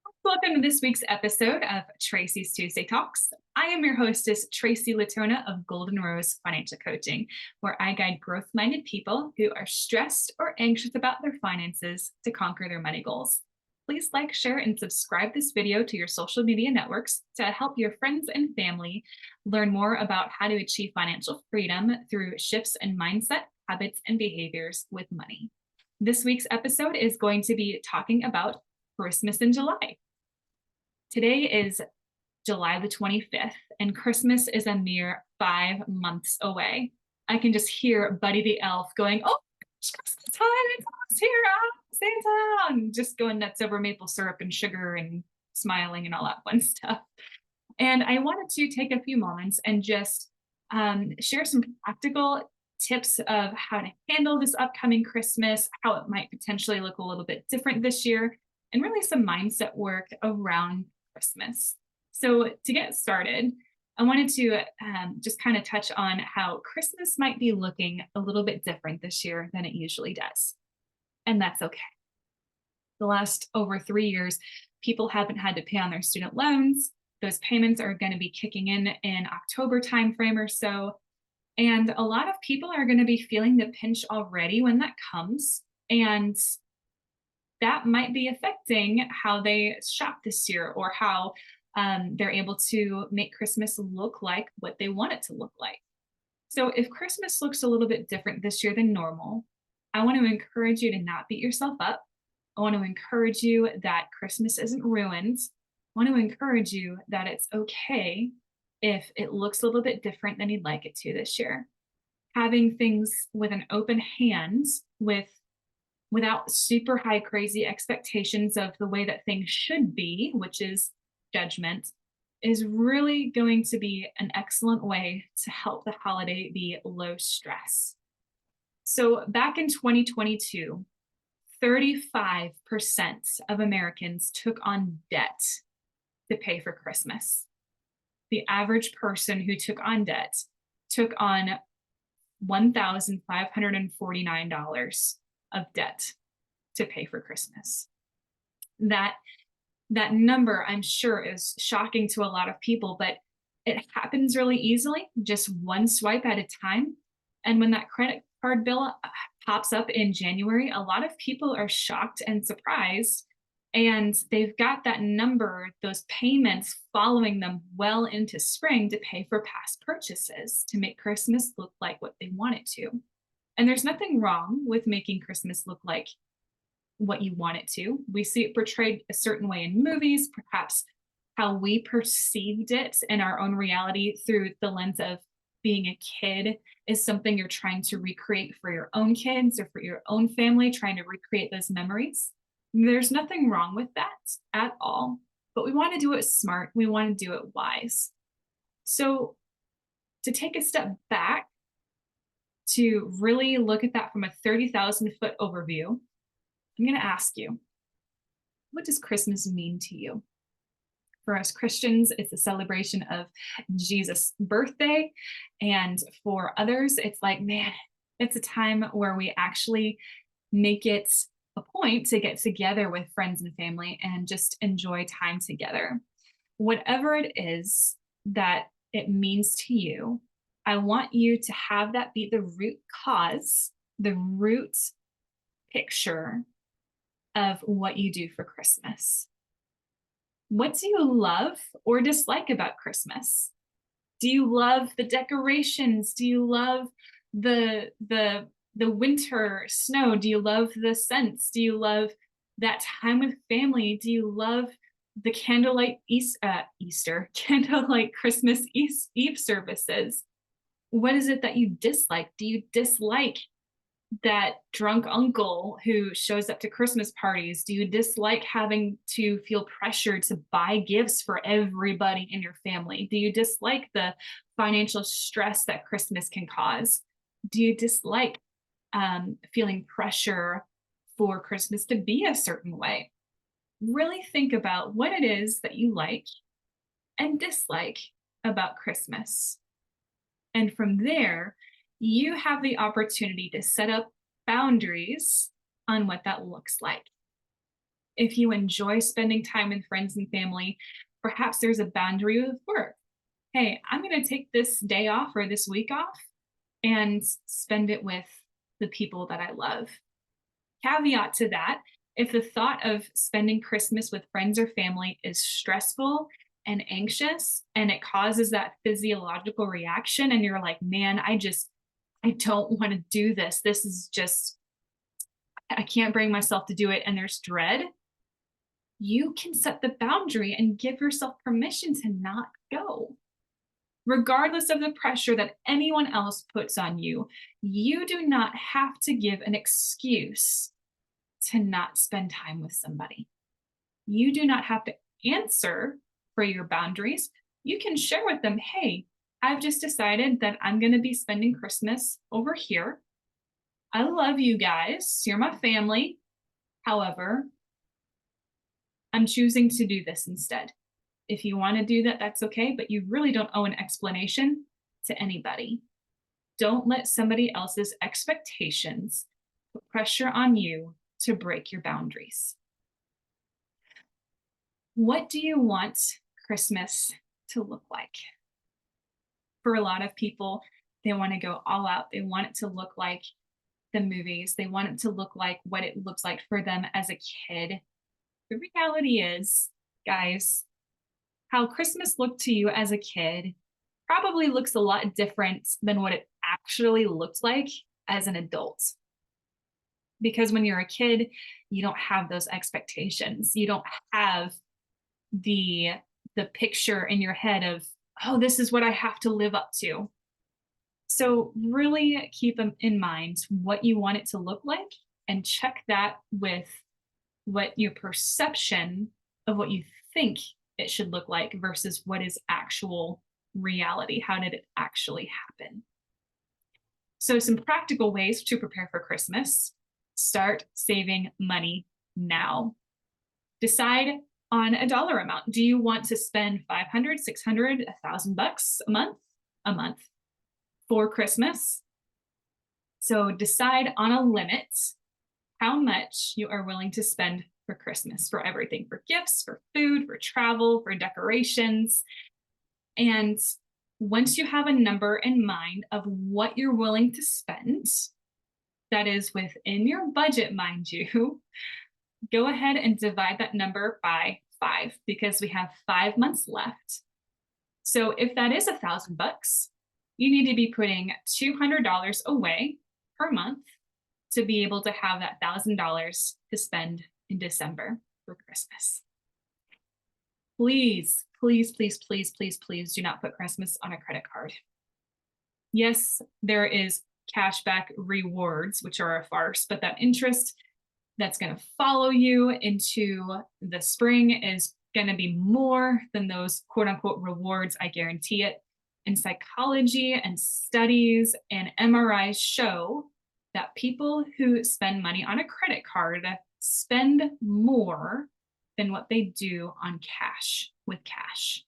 Welcome to this week's episode of Tracy's Tuesday Talks. I am your hostess, Tracy Latona of Golden Rose Financial Coaching, where I guide growth minded people who are stressed or anxious about their finances to conquer their money goals. Please like, share, and subscribe this video to your social media networks to help your friends and family learn more about how to achieve financial freedom through shifts in mindset, habits, and behaviors with money. This week's episode is going to be talking about Christmas in July. Today is July the 25th, and Christmas is a mere 5 months away. I can just hear Buddy the Elf going, "Oh, it's Christmas time, it's almost here, Santa!" And just going nuts over maple syrup and sugar and smiling and all that fun stuff. And I wanted to take a few moments and just share some practical tips of how to handle this upcoming Christmas, how it might potentially look a little bit different this year, and really some mindset work around Christmas. So, to get started, I wanted to just kind of touch on how Christmas might be looking a little bit different this year than it usually does. And that's okay. The last over 3 years, people haven't had to pay on their student loans. Those payments are going to be kicking in October timeframe or so. And a lot of people are going to be feeling the pinch already when that comes. And that might be affecting how they shop this year or how they're able to make Christmas look like what they want it to look like. So, if Christmas looks a little bit different this year than normal, I want to encourage you to not beat yourself up. I want to encourage you that Christmas isn't ruined. I want to encourage you that it's okay if it looks a little bit different than you'd like it to this year. Having things with an open hand, without super high crazy expectations of the way that things should be, which is judgment, is really going to be an excellent way to help the holiday be low stress. So back in 2022, 35% of Americans took on debt to pay for Christmas. The average person who took on debt took on $1,549 of debt to pay for Christmas. That number, I'm sure, is shocking to a lot of people, but it happens really easily, just one swipe at a time. And when that credit card bill pops up in January, a lot of people are shocked and surprised. And they've got that number, those payments following them well into spring to pay for past purchases to make Christmas look like what they want it to. And there's nothing wrong with making Christmas look like what you want it to. We see it portrayed a certain way in movies, perhaps how we perceived it in our own reality through the lens of being a kid is something you're trying to recreate for your own kids or for your own family, trying to recreate those memories. There's nothing wrong with that at all, but we want to do it smart. We want to do it wise. So, to take a step back, to really look at that from a 30,000-foot overview, I'm going to ask you, what does Christmas mean to you? For us Christians, it's a celebration of Jesus' birthday. And for others, it's like, man, it's a time where we actually make it a point to get together with friends and family and just enjoy time together. Whatever it is that it means to you, I want you to have that be the root cause, the root picture of what you do for Christmas. What do you love or dislike about Christmas? Do you love the decorations? Do you love the winter snow? Do you love the scents? Do you love that time with family? Do you love the candlelight Easter candlelight Christmas Eve services? What is it that you dislike? Do you dislike that drunk uncle who shows up to Christmas parties? Do you dislike having to feel pressured to buy gifts for everybody in your family? Do you dislike the financial stress that Christmas can cause? Do you dislike feeling pressure for Christmas to be a certain way? Really think about what it is that you like and dislike about Christmas. And from there, you have the opportunity to set up boundaries on what that looks like. If you enjoy spending time with friends and family, perhaps there's a boundary with work. Hey, I'm going to take this day off or this week off and spend it with the people that I love. Caveat to that, if the thought of spending Christmas with friends or family is stressful and anxious and it causes that physiological reaction, and you're like, man, I don't want to do this. This is just, I can't bring myself to do it. And there's dread. You can set the boundary and give yourself permission to not go. Regardless of the pressure that anyone else puts on you, you do not have to give an excuse to not spend time with somebody. You do not have to answer for your boundaries. You can share with them, hey, I've just decided that I'm going to be spending Christmas over here. I love you guys. You're my family. However, I'm choosing to do this instead. If you want to do that, that's okay, but you really don't owe an explanation to anybody. Don't let somebody else's expectations put pressure on you to break your boundaries. What do you want Christmas to look like? For a lot of people, they want to go all out. They want it to look like the movies. They want it to look like what it looks like for them as a kid. The reality is, guys, how Christmas looked to you as a kid probably looks a lot different than what it actually looked like as an adult. Because when you're a kid, you don't have those expectations. You don't have the picture in your head of, oh, this is what I have to live up to. So really keep in mind what you want it to look like and check that with what your perception of what you think it should look like versus what is actual reality. How did it actually happen? So some practical ways to prepare for Christmas. Start saving money now. Decide on a dollar amount. Do you want to spend 500, 600, $1,000 a month? A month for Christmas? So decide on a limit how much you are willing to spend for Christmas, for everything, for gifts, for food, for travel, for decorations. And once you have a number in mind of what you're willing to spend, that is within your budget, mind you, go ahead and divide that number by 5 because we have 5 months left. So if that is $1,000, you need to be putting $200 away per month to be able to have that $1,000 to spend in December for Christmas. Please, please, please, please, please, please do not put Christmas on a credit card. Yes, there is cashback rewards, which are a farce, but that interest that's going to follow you into the spring is going to be more than those quote unquote rewards. I guarantee it. And psychology and studies and MRIs show that people who spend money on a credit card spend more than what they do on cash with cash.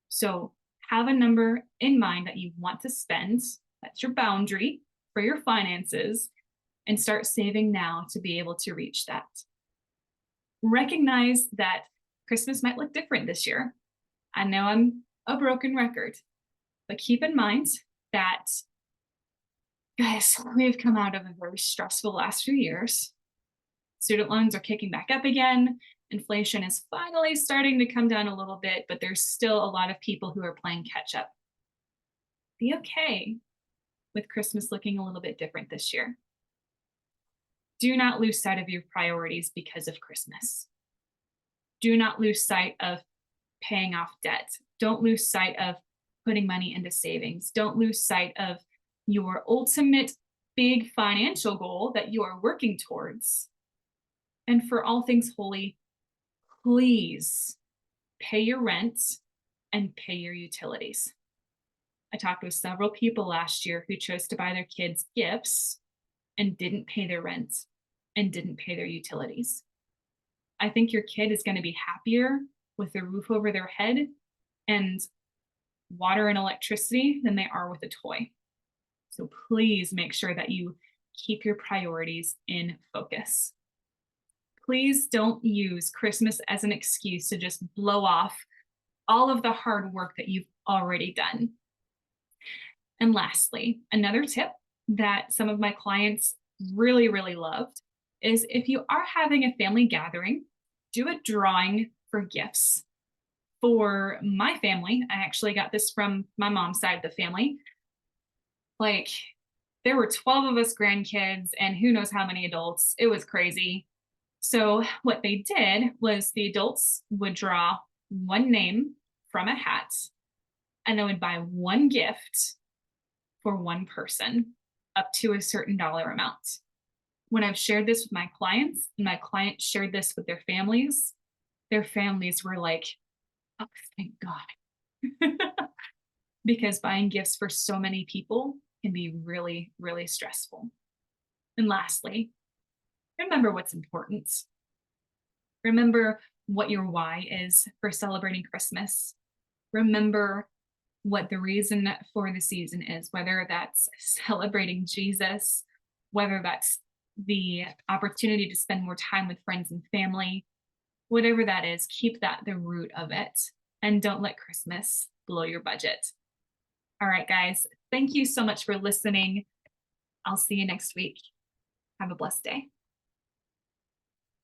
So have a number in mind that you want to spend. That's your boundary for your finances, and start saving now to be able to reach that. Recognize that Christmas might look different this year. I know I'm a broken record, but keep in mind that, guys, we've come out of a very stressful last few years. Student loans are kicking back up again. Inflation is finally starting to come down a little bit, but there's still a lot of people who are playing catch up. Be okay with Christmas looking a little bit different this year. Do not lose sight of your priorities because of Christmas. Do not lose sight of paying off debt. Don't lose sight of putting money into savings. Don't lose sight of your ultimate big financial goal that you are working towards. And for all things holy, please pay your rent and pay your utilities. I talked with several people last year who chose to buy their kids gifts and didn't pay their rent and didn't pay their utilities. I think your kid is going to be happier with a roof over their head and water and electricity than they are with a toy. So please make sure that you keep your priorities in focus. Please don't use Christmas as an excuse to just blow off all of the hard work that you've already done. And lastly, another tip that some of my clients really, really loved is if you are having a family gathering, do a drawing for gifts. For my family, I actually got this from my mom's side of the family. Like, there were 12 of us grandkids and who knows how many adults. It was crazy. So, what they did was the adults would draw one name from a hat and they would buy one gift for one person up to a certain dollar amount. When I've shared this with my clients and my clients shared this with their families were like, oh, thank God. Because buying gifts for so many people can be really, really stressful. And lastly, remember what's important. Remember what your why is for celebrating Christmas. Remember what the reason for the season is, whether that's celebrating Jesus, whether that's the opportunity to spend more time with friends and family, whatever that is, keep that the root of it and don't let Christmas blow your budget. All right, guys, thank you so much for listening. I'll see you next week. Have a blessed day.